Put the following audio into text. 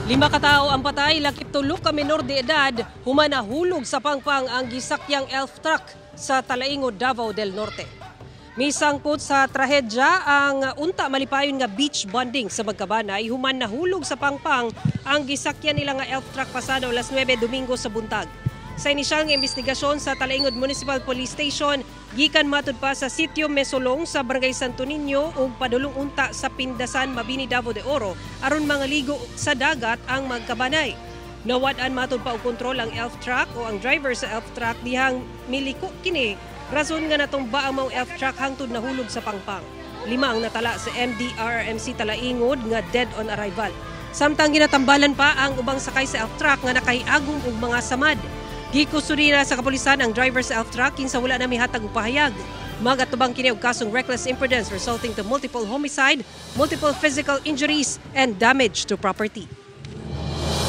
5 ka tawo ang patay, lakip 3 ka menor de edad, human nahulog sa pangpang ang gisakyang elf truck sa Talaingod, Davao del Norte. Misangpot sa trahedya ang unta malipayon nga beach bonding sa Magkabanay, human nahulog sa pangpang ang gisakyan nila nga elf truck pasado alas 9 Domingo sa buntag. Sa inisyal nga investigasyon sa Talaingod Municipal Police Station, gikan matud pa sa sitio Mesolong sa Barangay Santo Niño ug padulong unta sa Pindasan, Mabini, Davao de Oro aron mangaligo sa dagat ang Magkabanay. Nawad-an matud pa og kontrol ang elf truck o ang driver sa elf truck dihang miliko kini rason nga natumba ang mga elf truck hangtod nahulog sa pangpang. 5 ang natala sa MDRRMC Talaingod nga dead on arrival. Samtang ginatambalan pa ang ubang sakay sa elf truck nga nakahiagom og mga samad. Gikusuri na sa kapulisan ang driver sa elf truck kinsa wala na mihatag og pahayag. Magatubang kini og kasong reckless imprudence resulting to multiple homicide, multiple physical injuries, and damage to property.